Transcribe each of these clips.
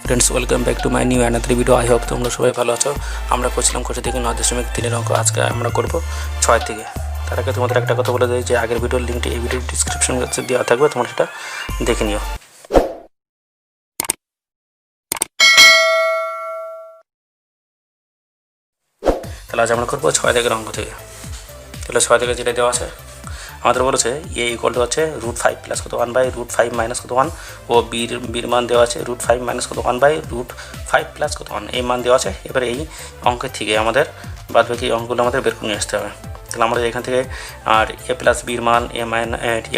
Friends, welcome back to my new another video. I hope তোমরা সবাই ভালো আছো। আমরা করছিলাম কোথা থেকে 9.3 অঙ্ক, আজকে আমরা করব 6 থেকে। তার আগে তোমাদের একটা কথা বলে দিই যে আগের ভিডিওর লিঙ্কটি এই ভিডিওর ডিসক্রিপশন বক্সে দেওয়া থাকবে, তোমরা সেটা দেখে নিও। তাহলে আজ আমরা করবো 6 থেকে অঙ্ক থেকে। তাহলে 6 থেকে যেটা দেওয়া আছে আমাদের বলেছে এ ইকুয়াল টু হচ্ছে √5 প্লাস কত 1/√5 মাইনাস কত 1, ও বির মান দেওয়া আছে √5 মাইনাস কত 1/√5 প্লাস কত 1, এই মান দেওয়া আছে। এবার এই অঙ্কের থেকে আমাদের বাদবাকি অঙ্কগুলো আমাদের বের করে নিয়ে আসতে হবে। তাহলে আমাদের এখান থেকে আর এ প্লাস বির মান, এ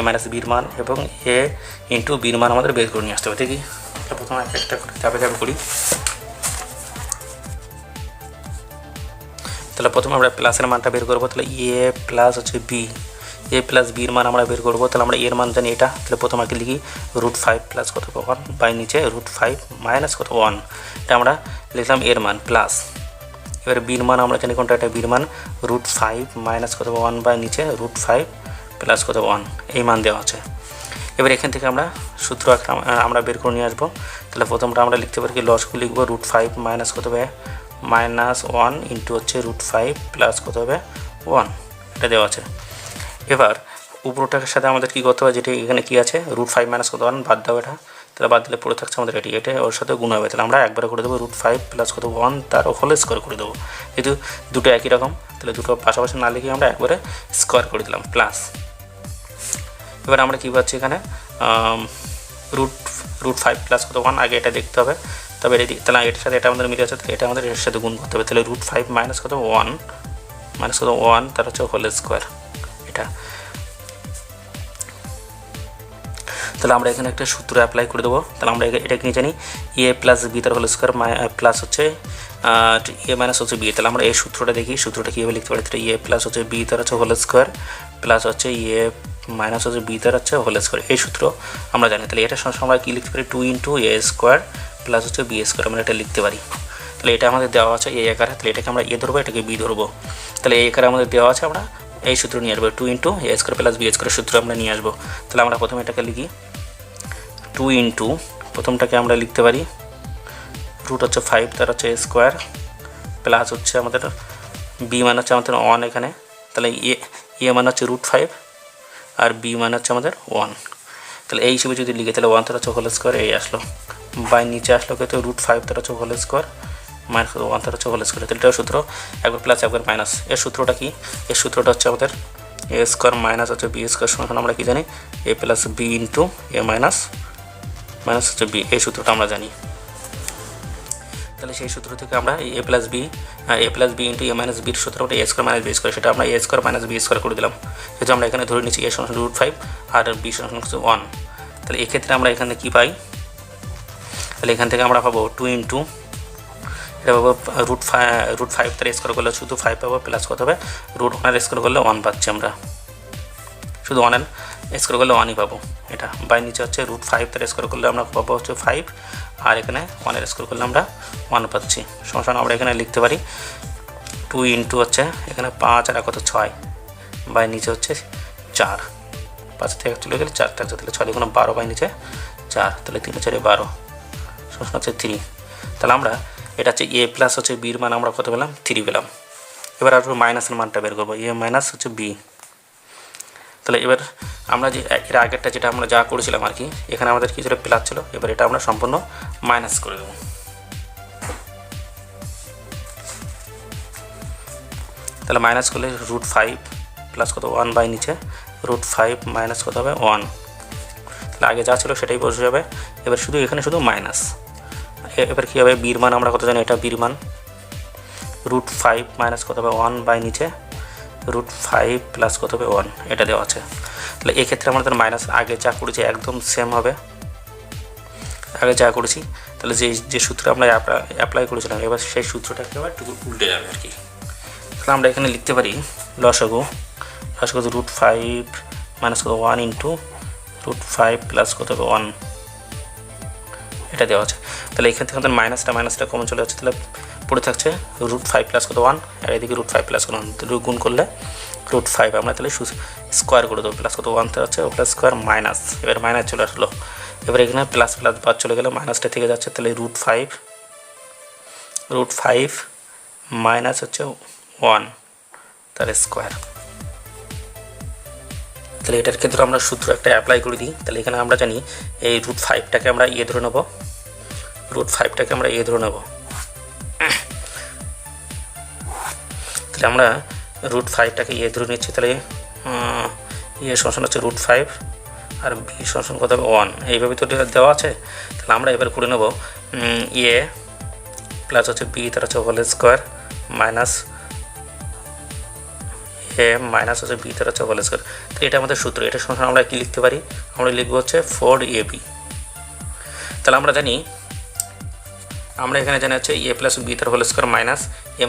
মাইনাস বির মান এবং এ ইন্টু বির মান আমাদের বের করে নিয়ে আসতে হবে। দেখি প্রথমে একটা করে ধাপে ধাপে করি। তাহলে প্রথমে আমরা প্লাসের মানটা বের করবো। তাহলে এ প্লাস হচ্ছে বি, এ প্লাস বির মান আমরা বের করবো। তাহলে আমরা এর মান জানি এটা, তাহলে প্রথমে আগে লিখি √5 প্লাস কত 1 বাই নিচে √5 মাইনাস কত 1, এটা আমরা লিখলাম এর মান প্লাস। এবার বির মান আমরা জানি কোনটা, এটা বির মান √5 মাইনাস কত 1 বাই নিচে √5 প্লাস কত 1, এই মান দেওয়া আছে। এবার এখান থেকে আমরা সূত্র আমরা বের করে নিয়ে আসবো। তাহলে প্রথমটা আমরা লিখতে পারি কি, লসকে লিখবো √5 মাইনাস কত হবে -1 ইন্টু হচ্ছে √5 প্লাস কত হবে 1, এটা দেওয়া আছে। এবার উপরটার সাথে আমাদের কী করতে হবে, যেটা এখানে কী আছে √5 মাইনাস কত 1 বাদ দাও এটা, তাহলে বাদ দিলে পড়ে থাকছে আমাদের এটা ওর সাথে গুণ হবে। তাহলে আমরা একবারে করে দেবো √5 প্লাস কত 1 তার হোল স্কোয়ার করে দেবো। যেহেতু দুটো একই রকম, তাহলে দুটো পাশাপাশি না লিখে আমরা একবারে স্কোয়ার করে দিলাম প্লাস। এবার আমরা কী পাচ্ছি এখানে √5 প্লাস কত 1, আগে এটা দেখতে হবে। তবে তাহলে এটার সাথে এটা আমাদের মিলে আছে, তাহলে এটা আমাদের এর সাথে গুণ করতে হবে। তাহলে √5 মাইনাস কত 1 তার হচ্ছে হোল স্কোয়ার, এটা। তাহলে আমরা এখানে একটা সূত্র অ্যাপ্লাই করে দেবো। তাহলে আমরা এটাকে নিয়ে জানি এ প্লাস বি তার হোল স্কোয়ার প্লাস হচ্ছে এ মাইনাস হচ্ছে বি। তাহলে আমরা এই সূত্রটা দেখি, সূত্রটা কীভাবে লিখতে পারি। তাহলে এ প্লাস হচ্ছে বি তার হচ্ছে হোল স্কোয়ার প্লাস হচ্ছে এ মাইনাস হচ্ছে বি তার হচ্ছে হোল স্কোয়ার, এই সূত্র আমরা জানি। তাহলে এটা সঙ্গে আমরা কী লিখতে পারি, 2 ইন্টু এ স্কোয়ার প্লাস হচ্ছে বি স্কোয়ার, আমরা এটা লিখতে পারি। তাহলে এটা আমাদের দেওয়া আছে এ আকারে, তাহলে এটাকে আমরা এ ধরবো, এটাকে বি ধরবো। তাহলে এই আকারে আমাদের দেওয়া আছে, আমরা এই সূত্র নিয়ে আসবো, 2 ইন্টু এ স্কোয়ার প্লাস বি স্কোয়ার সূত্র আমরা নিয়ে আসবো। তাহলে আমরা প্রথমে এটাকে লিখি 2 ইন্টু, প্রথমটাকে আমরা লিখতে পারি √ হচ্ছে 5 তার হচ্ছে এ স্কোয়ার প্লাস হচ্ছে আমাদের বি মান হচ্ছে আমাদের 1 এখানে। তাহলে এ মান হচ্ছে √5 আর বি মান হচ্ছে আমাদের 1। তাহলে এই হিসেবে যদি লিখে, তাহলে 1 তার হচ্ছে হোল স্কোয়ার এই আসলো, বাই নিচে আসলো কিন্তু √5 তার হচ্ছে হোল স্কোয়ার মাইনাস 1 তার হচ্ছে হোল স্কোয়ার। তাহলে এটার সূত্র একবার প্লাস একবার মাইনাস। এর সূত্রটা কি, এর সূত্রটা হচ্ছে আমাদের এ স্কোয়ার মাইনাস হচ্ছে বি স্কোয়ার সমান আমরা কি জানি, এ প্লাস বি ইন্টু এ মাইনাস হচ্ছে বি, এই সূত্রটা আমরা জানি। তাহলে সেই সূত্র থেকে আমরা এ প্লাস বি ইন্টু এ মাইনাস বির সূত্র ওটা এ স্কোয়ার মাইনাস বি স্কোয়ার, সেটা আমরা এ স্কোয়ার মাইনাস বি স্কোয়ার করে দিলাম। যেহেতু আমরা এখানে ধরে নিচ্ছি এ সমান √5 আর বি সমান হচ্ছে 1। তাহলে এক্ষেত্রে আমরা এখানে কী পাই, তাহলে এখান থেকে আমরা পাবো 2 ইন্টু এটা পাবো √5 তার স্কোয়ার করলে শুধু 5 পাবো, প্লাস কত হবে √1 স্কোয়ার করলে 1 পাচ্ছি আমরা, শুধু 1 স্কোয়ার করলে 1ই পাবো এটা। বাই নিচে হচ্ছে √5 তার স্কোয়ার করলে আমরা পাবো হচ্ছে 5, আর এখানে 1 স্কোয়ার করলে আমরা 1 পাচ্ছি। সমস্যা আমরা এখানে লিখতে পারি 2 ইন্টু হচ্ছে এখানে 5 আর কত 6, বাই নিচে হচ্ছে 4, 5 থেকে চলে গেলে 4 থাকছে, তাহলে 6 কোনো 12 বাই নিচে 4, তাহলে 3 4 12, সমস্যা হচ্ছে 3। তাহলে আমরা এটা হচ্ছে এ প্লাস হচ্ছে বির মান আমরা কত পেলাম, 3 পেলাম। এবার আসবো মাইনাসের মানটা বের করবো, এ মাইনাস হচ্ছে বি। তাহলে এবার আমরা যে এর আগেরটা যেটা আমরা যা করেছিলাম আর কি, এখানে আমাদের কি ছিল প্লাস ছিল, এবার এটা আমরা সম্পূর্ণ মাইনাস করে দেবো। তাহলে মাইনাস করলে √5 প্লাস কত 1 বাই নিচে √5 মাইনাস কত হবে 1। তাহলে আগে যা ছিল সেটাই বসে যাবে, এবার শুধু এখানে শুধু মাইনাস। এবার কী হবে, বির মান আমরা কত জানি, এটা বির মান √5 মাইনাস কত হবে 1 বাই নিচে √5 প্লাস কত হবে 1, এটা দেওয়া আছে। তাহলে এক্ষেত্রে আমাদের মাইনাস আগে যা করেছি একদম সেম হবে, আগে যা করেছি। তাহলে যে সূত্র আমরা অ্যাপ্লাই করেছিলাম এবার সেই সূত্রটাকে এবার একটু উল্টে যাবে আর কি। তাহলে আমরা এখানে লিখতে পারি লসাগু √5 মাইনাস কত 1 ইন্টু √5 প্লাস কত হবে 1, এটা দেওয়া আছে। তাহলে এখান থেকে আমাদের মাইনাসটা কমন চলে যাচ্ছে, তাহলে পড়ে থাকছে √5 প্লাস কত 1 আর এদিকে √5 প্লাস কত 1, গুণ করলে √5 আমরা তাহলে স্কোয়ার করে দেবো, প্লাস কত 1 হচ্ছে প্লাস স্কোয়ার মাইনাস, এবার মাইনাস চলে আসলো। এবার এখানে প্লাস প্লাস বাদ চলে গেলে মাইনাসটা থেকে যাচ্ছে, তাহলে √5 মাইনাস হচ্ছে 1 তার স্কোয়ার। তাহলে এটার ক্ষেত্রে আমরা সূত্র একটা অ্যাপ্লাই করে দিই। তাহলে এখানে আমরা জানি এই √5টাকে আমরা ধরে নেব, √5টাকে আমরা ধরে নেব। তাহলে আমরা √5টাকে ধরে নিচ্ছি। তাহলে সমান হচ্ছে √5 আর বি সমান কত হবে 1, এইভাবে তো দেওয়া আছে। তাহলে আমরা এবার করে নেব প্লাস হচ্ছে বি তার হচ্ছে হোল স্কোয়ার মাইনাস মাইনাস হচ্ছে বি তার হচ্ছে হোল স্কোয়ার। তো এটা আমাদের সূত্র। এটা সমান আমরা কি লিখতে পারি, আমরা লিখবো হচ্ছে 4ab। তাহলে আমরা জানি, আমরা এখানে জানি হচ্ছে প্লাস বি তার whole square minus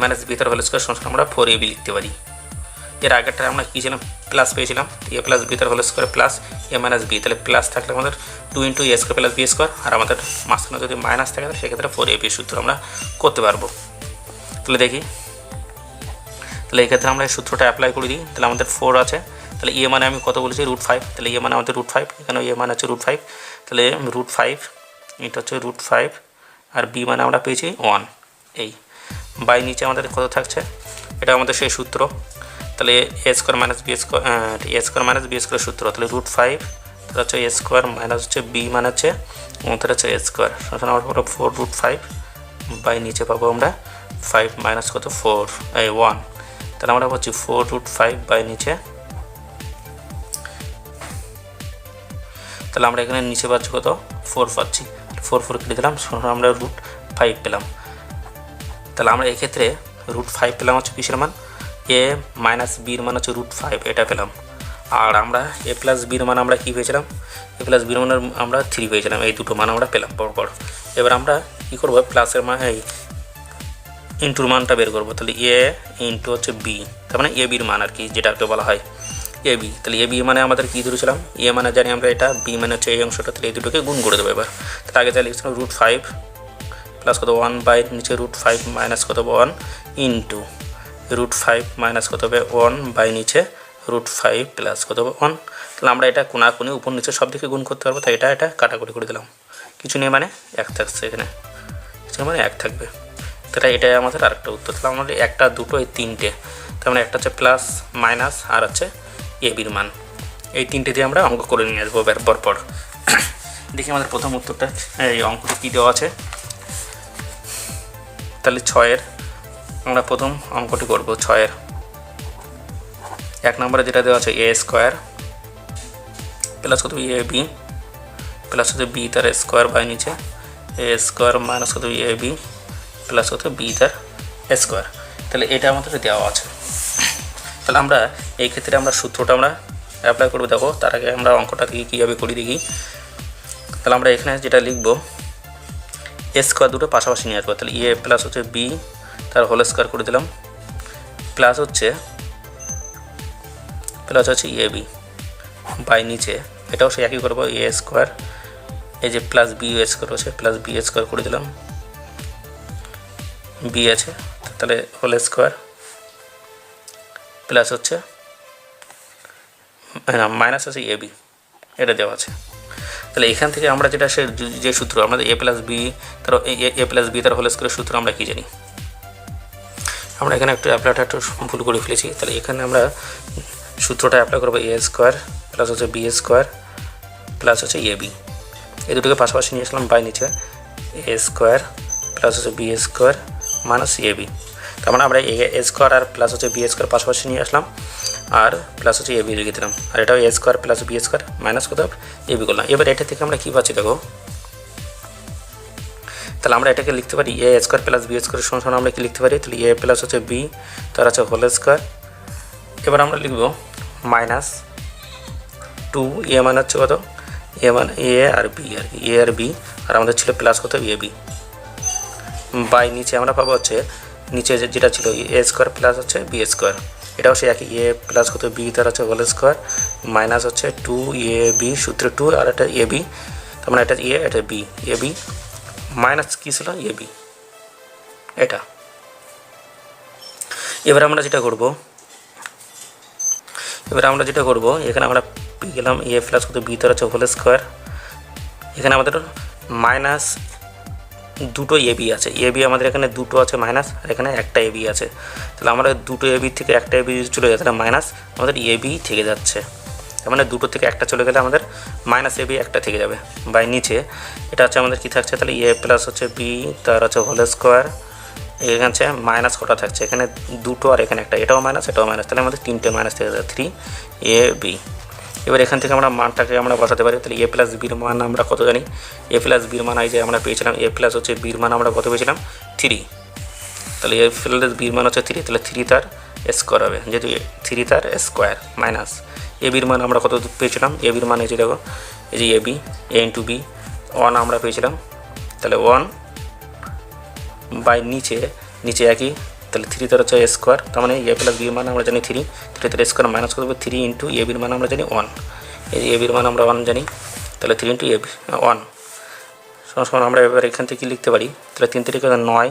minus B তার হোল স্কোয়ার সমান আমরা 4ab লিখতে পারি। এর আগেরটা আমরা কী ছিলাম, প্লাস পেয়েছিলাম, প্লাস বি তার whole square plus minus B. তাহলে প্লাস থাকলে আমাদের 2 × a square plus B square, আর আমাদের মাঝখানে যদি মাইনাস থাকে সেক্ষেত্রে 4ab সূত্র আমরা করতে পারবো। তাহলে দেখি, তাহলে এই ক্ষেত্রে আমরা এই সূত্রটা অ্যাপ্লাই করে দিই। তাহলে আমাদের 4 আছে, তাহলে মানে আমি কত বলেছি √5, তাহলে মানে আমাদের √5, এখানে মানে হচ্ছে √5, তাহলে √5 এটা হচ্ছে √5 আর বি মানে আমরা পেয়েছি 1, এই বাই নিচে আমাদের কত থাকছে, এটা আমাদের সেই সূত্র। তাহলে a square minus B square সূত্র, তাহলে √5 তাহলে হচ্ছে a স্কোয়ার মাইনাস হচ্ছে বি মানে হচ্ছে আমাদের হচ্ছে a স্কোয়ার, আমরা পাবো 4√5 বাই নিচে পাবো আমরা 5 মাইনাস কত 1, তাহলে আমরা পাচ্ছি 4√5 বাই নিচে। তাহলে আমরা এখানে নিচে পাচ্ছি কত 4 পাচ্ছি, 4 কেটে দিলাম, আমরা √5 পেলাম। তাহলে আমরা এক্ষেত্রে √5 পেলাম হচ্ছে কিসের মান, a মাইনাস বির মান হচ্ছে √5 এটা পেলাম। আর আমরা a প্লাস বির মান আমরা কী পেয়েছিলাম, a প্লাস বির মানের আমরা 3 পেয়েছিলাম। এই দুটো মান আমরা পেলাম পরপর। এবার আমরা কী করবো, প্লাসের মান এই ইন্টুর মানটা বের করবো। তাহলে a ইন্টু হচ্ছে বি, তার মানে a বির মান আর কি, যেটাকে বলা হয় a b। তাহলে a b মানে আমাদের কী ধরেছিলাম, a মানে জানি আমরা এটা, b মানে হচ্ছে এই অংশটা, তাহলে এই দুটোকে গুণ করে দেবো এবার। তাহলে আগে যা লিখছিলাম √5 প্লাস কত 1 বাই নিচে √5 মাইনাস কত 1 ইন্টু √5 মাইনাস কত হবে 1 বাই নিচে √5 প্লাস কত হবে 1। তাহলে আমরা এটা কোনাকুনি উপর নিচে সব দিকে গুণ করতে পারবো, তাই এটা কাটাকুটি করে দিলাম, কিছু নেই মানে 1 থাকছে এখানে, কিছু মানে 1 থাকবে। তাহলে এটাই আমাদের আরেকটা উত্তর। তাহলে আমাদের 1টা 2টো এই 3টে, তার মানে একটা হচ্ছে প্লাস মাইনাস আর হচ্ছে a বির মান, এই 3টে দিয়ে আমরা অঙ্ক করে নিয়ে আসবো পরপর। দেখি আমাদের প্রথম উত্তরটা এই অঙ্কটি কী দেওয়া আছে। তাহলে 6-এর আমরা প্রথম অঙ্কটি করব। 6-এর 1 নম্বরে যেটা দেওয়া আছে a স্কোয়ার প্লাস কত ab প্লাস হচ্ছে b তার স্কোয়ার বাই নিচে a স্কোয়ার মাইনাস কত ab প্লাস কত b তার স্কোয়ার। তাহলে এটা আমাদের দেওয়া আছে। তাহলে আমরা এই ক্ষেত্রে আমরা সূত্রটা আমরা অ্যাপ্লাই করবো। দেখো তার আগে আমরা অঙ্কটা দেখি কীভাবে করি দেখি। তাহলে আমরা এখানে যেটা লিখব, a স্কোয়ার দুটো পাশাপাশি নিয়ে আসবো। তাহলে a প্লাস হচ্ছে b তার হোল স্কোয়ার করে দিলাম, প্লাস হচ্ছে ab বাই নিচে এটাও সে একই করবো, a স্কোয়ার এই যে প্লাস b স্কোয়ার হচ্ছে প্লাস b স্কোয়ার করে দিলাম, b আছে তাহলে হোল স্কোয়ার প্লাস হচ্ছে মাইনাস হচ্ছে ab, এটা দেওয়া আছে। তাহলে এখান থেকে আমরা যেটা যে সূত্র আমাদের a প্লাস বি তার হোল স্কোয়ারের সূত্র আমরা কী জানি, আমরা এখানে অ্যাপ্লাইটা একটু ভুল করে ফেলেছি। তাহলে এখানে আমরা সূত্রটা অ্যাপ্লাই করবো, a স্কোয়ার প্লাস হচ্ছে b স্কোয়ার প্লাস হচ্ছে ab, এই দুটোকে পাশাপাশি নিয়ে আসলাম বাই নিচে a স্কোয়ার প্লাস হচ্ছে b স্কোয়ার মাইনাস ab। তার মানে আমরা a স্কোয়ার আর প্লাস হচ্ছে b স্কোয়ার পাশাপাশি নিয়ে আসলাম আর প্লাস হচ্ছে ab লিখে দিলাম, আর এটাও a square plus b square minus কত ab করলাম। এবার এটা থেকে আমরা কী পাচ্ছি দেখো, তাহলে আমরা এটাকে লিখতে পারি a square plus b square সমান আমরা কি লিখতে পারি, তাহলে a প্লাস হচ্ছে b তার হচ্ছে হোল স্কোয়ার। এবার আমরা লিখব মাইনাস 2 a মানে হচ্ছে কত a মানে a আর b আর কি, a আর b, আর আমাদের ছিল প্লাস কত ab বাই নিচে আমরা পাবো হচ্ছে নিচে যেটা ছিল a স্কোয়ার প্লাস হচ্ছে b স্কোয়ার, এটাও সে একই a প্লাস কত b তার হচ্ছে হোল স্কোয়ার মাইনাস হচ্ছে 2ab সূত্রে 2 আর এটা ab, তার মানে এটা a এটা b, ab মাইনাস কী ছিল ab এটা। এবার আমরা যেটা করব এখানে আমরা পেয়ে গেলাম a প্লাস কত b তার হচ্ছে হোল স্কোয়ার এখানে আমাদের মাইনাস দুটো এবি আছে, এবি আমাদের এখানে দুটো আছে মাইনাস, আর এখানে একটা এবি আছে। তাহলে আমরা দুটো এবি থেকে একটা এবি চলে যায় তাহলে মাইনাস আমাদের এবি থেকে যাচ্ছে, তার মানে দুটো থেকে একটা চলে গেলে আমাদের মাইনাস এবি একটা থেকে যাবে। বাই নিচে এটা হচ্ছে আমাদের কী থাকছে, তাহলে এ প্লাস হচ্ছে বি তার হচ্ছে হোল স্কোয়ার, এখানে হচ্ছে মাইনাস কটা থাকছে, এখানে দুটো আর এখানে একটা, এটাও মাইনাস এটাও মাইনাস, তাহলে আমাদের তিনটে মাইনাস থেকে যাবে 3ab। এবার এখান থেকে আমরা মানটাকে আমরা বসাতে পারি, তাহলে এ প্লাস বির মান আমরা কত জানি, এ প্লাস বির মান যে আমরা পেয়েছিলাম, এ প্লাস হচ্ছে বির মান আমরা কত পেয়েছিলাম 3, তাহলে এ প্লাস বির মান হচ্ছে 3, তাহলে 3 তার স্কোয়ার হবে, যেহেতু 3 তার স্কোয়ার মাইনাস এ বির মান আমরা কত পেয়েছিলাম, এ বির মান এই যে দেখো এই যে A B, A into B 1 আমরা পেয়েছিলাম, তাহলে 1 বাই নিচে একই, তাহলে 3 তার হচ্ছে স্কোয়ার, তার মানে এ প্লাস বির মান আমরা জানি 3 তার স্কোয়ার মাইনাস কত হবে 3 ইন্টু এ বির মান আমরা জানি 1, এই এ বির মান আমরা 1 জানি, তাহলে 3 ইন্টু এ বি 1 সমান আমরা এবার এখান থেকে লিখতে পারি, তাহলে 3 থেকে 9,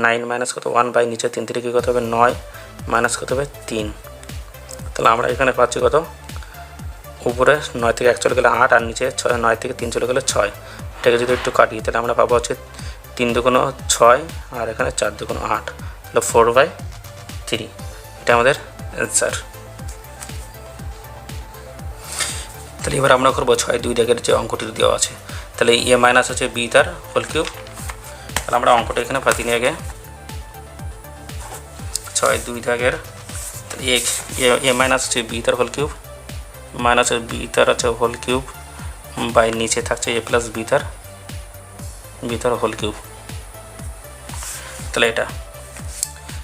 9 মাইনাস কত 1 বাই নিচে 3 থেকে কত হবে 9 মাইনাস কত হবে 3, তাহলে আমরা এখানে পাচ্ছি কত, উপরে 9 থেকে 1 চলে গেলে 8 আর নিচে 6, 9 থেকে 3 চলে গেলে 6, এটাকে যদি একটু কাটি তাহলে আমরা পাবো হচ্ছে 3 দুগুণ 6 আর এখানে 4 দুগুণ 8, তাহলে 4/3, এটা আমাদের অ্যান্সার। তাহলে এবার আমরা করবো 6-2 দাগের যে অঙ্কটি দেওয়া আছে, তাহলে এ মাইনাস হচ্ছে বি তার হোল কিউব, তাহলে আমরা অঙ্কটা এখানে পাতি নিয়ে আগে 6-2 দাগের, তাহলে এ মাইনাস হচ্ছে বি তার হোল কিউব মাইনাস বি তার হচ্ছে হোল কিউব বাই নিচে থাকছে এ প্লাস বি তার হোল কিউব, তাহলে এটা,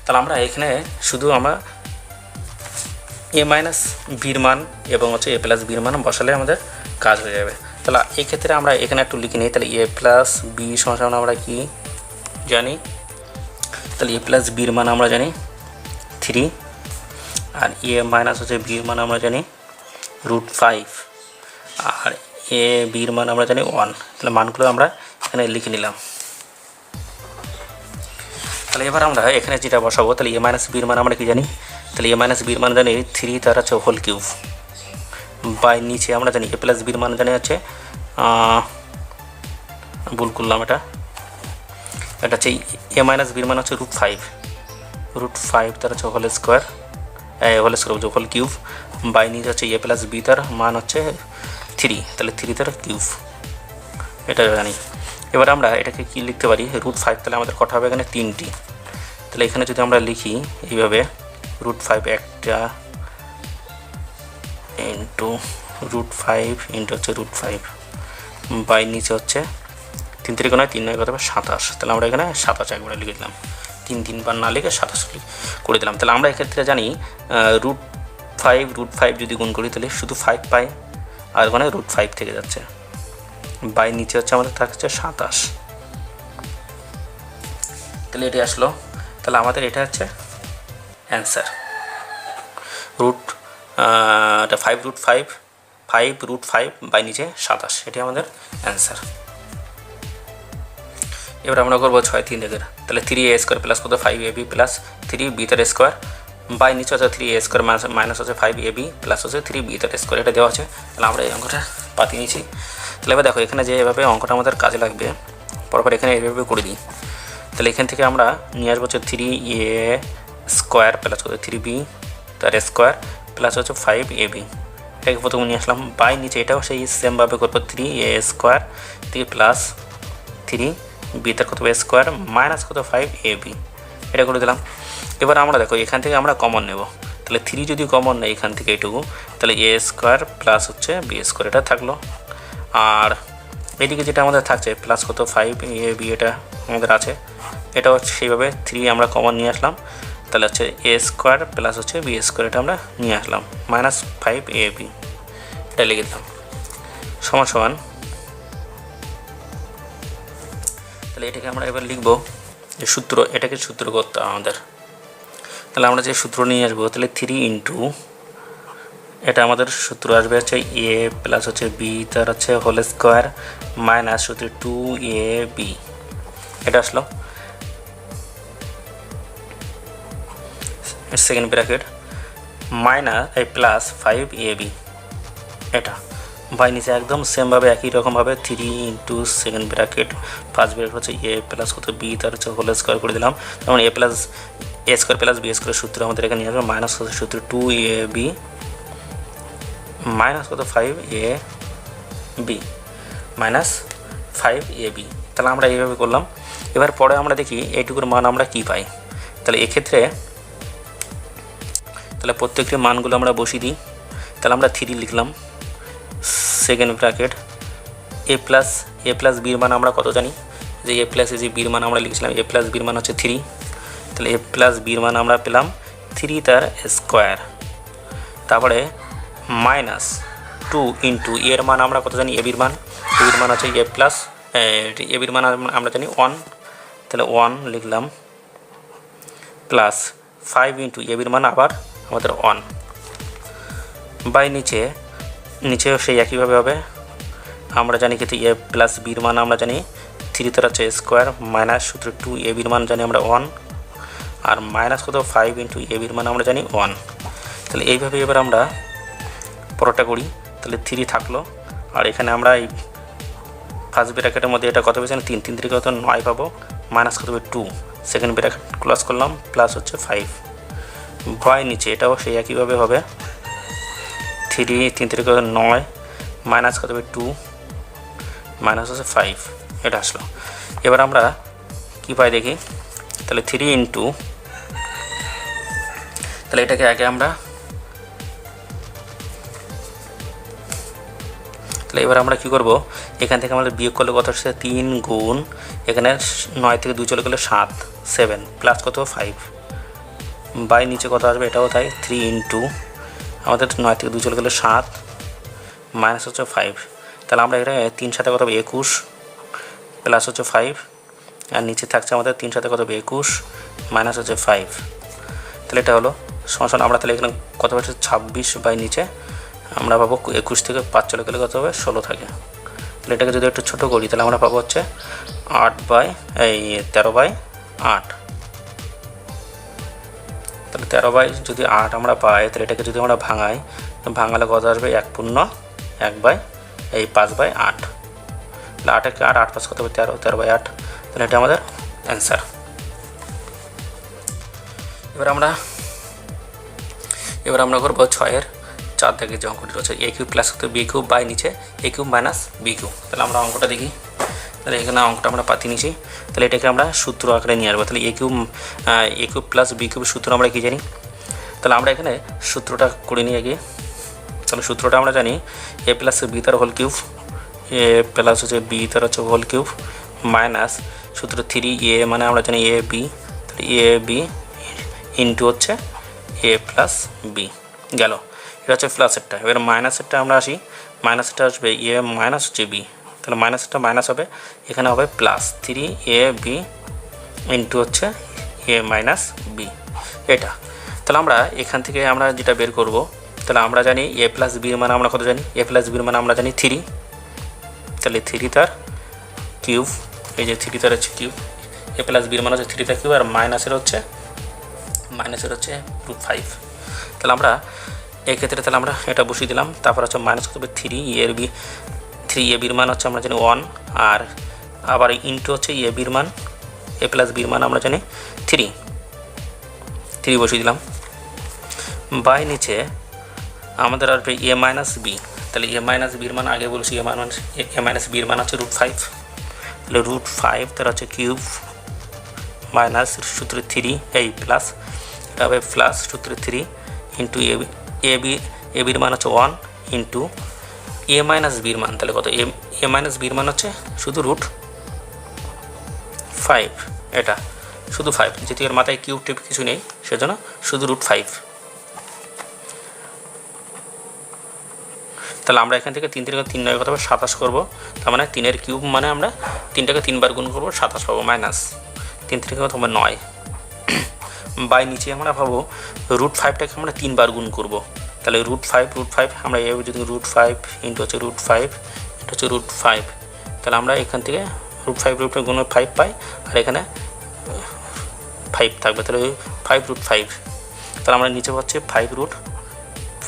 তাহলে আমরা এখানে শুধু আমরা এ মাইনাস বির মান এবং হচ্ছে এ প্লাস বির মান বসালে আমাদের কাজ হয়ে যাবে। তাহলে এই ক্ষেত্রে আমরা এখানে একটু লিখে নিই, তাহলে এ প্লাস বি সমান আমরা কি জানি, তাহলে এ প্লাস বির মান আমরা জানি 3, আর এ মাইনাস হচ্ছে বির মান আমরা জানি √5, আর এ বির মান আমরা জানি 1, তাহলে মানগুলো আমরা এখানে লিখে নিলাম। তাহলে এবার আমরা এখানে যেটা বসাবো, তাহলে এ মাইনাস বির মান আমরা কি জানি, তাহলে এ মাইনাস বির মান জানি 3 তার হচ্ছে হোল কিউব বাই নিচে আমরা জানি এ প্লাস বির মান জানি হচ্ছে ভুল করলাম, এটা হচ্ছে এ মাইনাস বির মান হচ্ছে √5 তার হচ্ছে whole square whole cube by নিচে হচ্ছে এ প্লাস বি তার মান হচ্ছে 3, তাহলে 3 তার কিউব, এটা জানি। এবার আমরা এটাকে কি লিখতে পারি √5, তাহলে আমাদের কটা হবে এখানে 3টি, তাহলে এখানে যদি আমরা লিখি এইভাবে √5 একটা ইন্টু √5 ইন্টু হচ্ছে √5 বাই নিচে হচ্ছে 3 3 9 3 9 কত হবে 27, তাহলে আমরা এখানে 27 একবারে লিখে দিলাম, 3 বার না লিখে 27 করে দিলাম। তাহলে আমরা এক্ষেত্রে জানি √5 যদি গুণ করি তাহলে শুধু 5 পাই, আর ওখানে √5 থেকে যাচ্ছে বাই নিচে হচ্ছে আমাদের থাকছে 27, তাহলে এটি আসলো, তাহলে আমাদের এটা হচ্ছে অ্যান্সার, এটা 5√5 বাই নিচে 27, এটি আমাদের অ্যান্সার। এবার আমরা করবো 6-3 দাগের, তাহলে 3a² প্লাস কত 5ab প্লাস 3b তার স্কোয়ার বাই নিচে হচ্ছে 3a² মাইনাস হচ্ছে 5ab প্লাস হচ্ছে 3b তার স্কোয়ার, এটা দেওয়া আছে। তাহলে আমরা এই অঙ্কটা পাতি নিয়েছি। তাহলে এবার দেখো এখানে যে এভাবে অঙ্কটা আমাদের কাজে লাগবে, পরপর এখানে এইভাবে করে দিই, তাহলে এখান থেকে আমরা নিয়ে আসবো হচ্ছে 3a² প্লাস কত 3b তার স্কোয়ার প্লাস হচ্ছে 5ab, এটাকে প্রথমে নিয়ে আসলাম বাই নিচে এটাও সেই সেমভাবে করবো 3a² থেকে প্লাস 3b তার কত স্কোয়ার মাইনাস কত 5ab, এটা করে দিলাম। এবার আমরা দেখো এখান থেকে আমরা কমন নেব, তাহলে 3 যদি কমন নেই এখান থেকে এটুকু, তাহলে a² প্লাস হচ্ছে b², এটা থাকলো। আর এদিকে যেটা আমাদের থাকছে প্লাস কত 5ab, এটা আমাদের আছে, এটা হচ্ছে সেইভাবে 3 আমরা কমন নিয়ে আসলাম, তাহলে হচ্ছে a² প্লাস হচ্ছে b², এটা আমরা নিয়ে আসলাম মাইনাস 5ab, এটা লিখে দিলাম সমান। তাহলে এটাকে আমরা এবার লিখবো যে সূত্র, এটাকে সূত্র করতে আমাদের, তাহলে আমরা যে সূত্র নিয়ে আসবো তাহলে 3 ইন্টু এটা আমাদের সূত্র আসবে হচ্ছে a প্লাস হচ্ছে b তার হচ্ছে হোল স্কোয়ার মাইনাস হচ্ছে 2ab, এটা আসলো second bracket minus plus 5ab, এটা বাই নিচে একদম সেমভাবে একই রকমভাবে 3 into second bracket first bracket হচ্ছে এ প্লাস কত বি তার হচ্ছে হোল স্কোয়ার করে দিলাম। যেমন এ প্লাস এ স্কোয়ার প্লাস বি স্কোয়ার সূত্র আমাদের এখানে নিয়ে আসবে মাইনাস কত সূত্র 2ab মাইনাস কত 5ab মাইনাস 5ab। তাহলে আমরা এইভাবে করলাম। এবার পরে আমরা দেখি এইটুকুর মান আমরা কি পাই। তাহলে এক্ষেত্রে তাহলে প্রত্যেকটি মানগুলো আমরা বসিয়ে দিই। তাহলে আমরা 3 লিখলাম সেকেন্ড ব্র্যাকেট এ প্লাস বির মান আমরা কত জানি যে এ প্লাস যে বির মান আমরা লিখেছিলাম এ প্লাস বির মান হচ্ছে 3। তাহলে এ প্লাস বির মান আমরা পেলাম 3 তার স্কোয়ার, তারপরে মাইনাস 2 ইন্টু এর মান আমরা কত জানি এ বির মান হচ্ছে এ প্লাস এ বির মান আমরা জানি 1। তাহলে 1 লিখলাম প্লাস 5 ইন্টু এ বির মান আবার আমাদের 1 বাই নিচেও সেই একইভাবে হবে। আমরা জানি কিন্তু এ প্লাস বির মান আমরা জানি 3 তার হচ্ছে স্কোয়ার মাইনাস সূত্র 2 এ বির মান জানি আমরা 1 আর মাইনাস কত 5 ইন্টু এ বির মান আমরা জানি 1। তাহলে এইভাবে এবার আমরা পরোটা করি। তাহলে 3 থাকলো আর এখানে আমরা এই ফার্স্ট ব্র্যাকেটের মধ্যে এটা কত পেয়েছি 3 3 থেকে কত 9 পাবো মাইনাস কত 2 সেকেন্ড ব্র্যাকেট ক্লোজ করলাম প্লাস হচ্ছে 5 বাই নিচে এটাও সেই একইভাবে হবে 3 3 থেকে কত 9 মাইনাস কত 2 মাইনাস হচ্ছে 5 এটা আসলো। এবার আমরা কি পাই দেখি। তাহলে 3 ইন্টু তাহলে এটাকে আগে আমরা তাহলে এবার আমরা কী করবো এখান থেকে আমাদের বিয়োগ করলে কত হচ্ছে 3 গুণ এখানে 9 থেকে 2 চলে গেলে 7 প্লাস কত 5 বাই নিচে কত আসবে এটাও তাই 3 ইন্টু আমাদের 9 থেকে 2 চলে গেলে 7 মাইনাস হচ্ছে 5। তাহলে আমরা এখানে 3 সাথে কত 21 প্লাস হচ্ছে 5 আর নিচে থাকছে আমাদের 3 সাথে কত 21 মাইনাস হচ্ছে 5। তাহলে এটা হলো সমান আমরা তাহলে এখানে কত পাচ্ছি 26 বাই নিচে আমরা পাবো 21 থেকে 5 চলে গেলে কত হবে 16 থাকে। তাহলে এটাকে যদি একটু ছোটো করি তাহলে আমরা পাবো হচ্ছে 13/8। তাহলে 13 বাই যদি 8 আমরা পাই তাহলে এটাকে যদি আমরা ভাঙালে কত আসবে 1/5/8। তাহলে 8 কে 8 5 কত হবে 13/8। তাহলে এটা আমাদের অ্যান্সার। এবার আমরা করবো 6-এর 4 থেকে যে অঙ্কটি রয়েছে এ কিউব প্লাস কত বি কিউব বাই নিচে এ কিউব মাইনাস বি কিউব। তাহলে আমরা অঙ্কটা দেখি। তাহলে এখানে অঙ্কটা আমরা পাতি নিয়েছি। তাহলে এটাকে আমরা সূত্র আকারে নিয়ে আসবো। তাহলে এ কিউব প্লাস বি কিউব সূত্র আমরা কী জানি। তাহলে আমরা এখানে সূত্রটা করে নিয়ে গিয়ে তাহলে সূত্রটা আমরা জানি এ প্লাস বি তার হোল কিউব এ প্লাস হচ্ছে বি তার হচ্ছে হোল কিউব মাইনাস সূত্র 3 এ মানে আমরা জানি এ বি। তাহলে এ বি ইন্টু হচ্ছে এ প্লাস বি গেল। এটা হচ্ছে প্লাসেরটা। এবার মাইনাসেরটা আমরা আসি। মাইনাসেরটা আসবে এ মাইনাস হচ্ছে বি। তাহলে মাইনাসটা মাইনাস হবে এখানে হবে প্লাস 3ab ইন্টু হচ্ছে এ মাইনাস বি এটা। তাহলে আমরা এখান থেকে আমরা যেটা বের করব তাহলে আমরা জানি এ প্লাস বির মান আমরা কত জানি এ প্লাস বির মান আমরা জানি 3। তাহলে 3 তার কিউব এই যে 3 তার হচ্ছে কিউব এ প্লাস বির মান হচ্ছে 3 তার কিউব আর মাইনাসের হচ্ছে √5। তাহলে আমরা এক্ষেত্রে তাহলে আমরা এটা বসিয়ে দিলাম। তারপর হচ্ছে মাইনাস কত হবে 3 এ বির মান হচ্ছে আমরা জানি 1 আর আবার ইন্টু হচ্ছে এ বির মান এ প্লাস বির মান আমরা জানি 3 বসিয়ে দিলাম বাই নিচে আমাদের আসবে এ মাইনাস বি। তাহলে এ মাইনাস বির মান আগে বলছি এ মাইনাস বির মান হচ্ছে √5। তাহলে √5 তার হচ্ছে কিউব মাইনাস সূত্র 3 এই প্লাস এটা হবে প্লাস সূত্র 3 ইন্টু এ বির মান হচ্ছে 1 ইন্টু এ মাইনাস বির মান তাহলে কত এ মাইনাস বির মান হচ্ছে শুধু √5 এটা শুধু 5 যেহেতু এর মাথায় কিউব টিপ কিছু নেই সেজন্য শুধু √5। তাহলে আমরা এখান থেকে 3 থেকে 3 9 কত হবে 27 করবো। তার মানে 3-এর কিউব মানে আমরা 3টাকে 3 বার গুণ করবো 27 পাবো মাইনাস 3 থেকে কত হবে 9 বাই নিচে আমরা পাবো √5টাকে আমরা 3 বার গুণ করবো। তাহলে √5 আমরা এভাবে যদি √5 ইন্টু হচ্ছে √5 এটা হচ্ছে √5 তাহলে আমরা এখান থেকে √5 গুণ 5 পাই আর এখানে 5 থাকবে তাহলে 5 তাহলে আমরা নিচে পাচ্ছি 5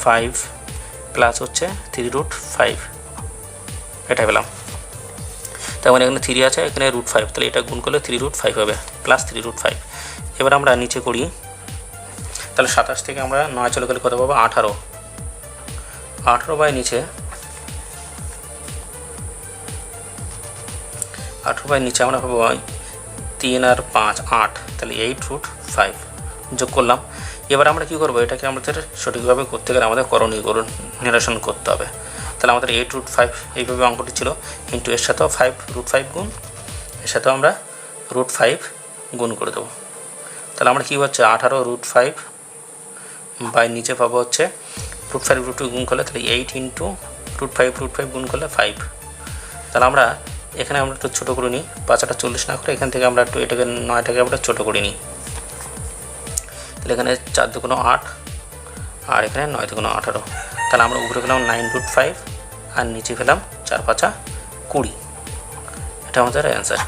√5 প্লাস হচ্ছে 3 √5 এটা পেলাম। তেমন এখানে 3 আছে, এখানে √5, তাহলে এটা গুণ করলে 3√5 হবে, প্লাস 3√5। এবার আমরা নিচে করি, তাহলে 27 থেকে আমরা 9 চলে গেলে কত পাবো? 18। 18 বাই নিচে 18 বাই নিচে আমরা পাবো 3 আর 5 8, তাহলে 8√5 যোগ করলাম। এবার আমরা কী করবো? এটাকে আমাদের সঠিকভাবে করতে গেলে আমাদের করণীয় নিরসন করতে হবে। তাহলে আমাদের 8√5 এইভাবে অঙ্কটি ছিল, কিন্তু এর সাথেও 5√5 গুণ, এর সাথেও আমরা √5 গুণ করে দেবো। তাহলে আমরা কী হচ্ছে 18√5 বাই নিচে পাবো হচ্ছে √5 গুণ করলে, তাহলে 8 ইন্টু √5 গুণ করলে 5। তাহলে আমরা এখানে আমরা একটু ছোটো করে নিই, 5টা 40 না করে এখান থেকে আমরা একটু এটাকে 9টাকে আমরা ছোটো করে নিই। তাহলে এখানে 4 দুগুণ 8 আর এখানে 9 দুগুণ 18। তাহলে আমরা উপরে পেলাম 9√5 আর নিচে পেলাম 4 5 20। এটা আমাদের অ্যান্সার।